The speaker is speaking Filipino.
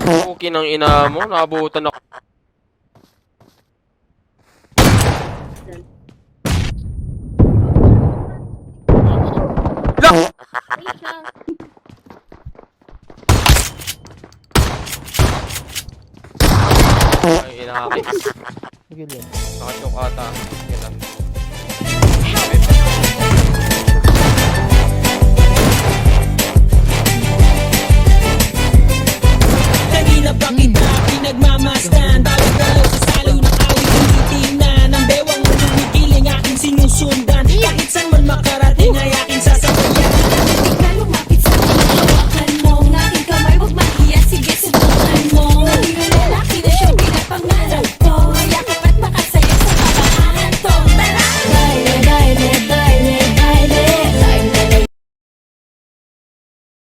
Okay ng ina mo, nakabutan ako. Ay, inakakis. Sige yan. Nakachok ata.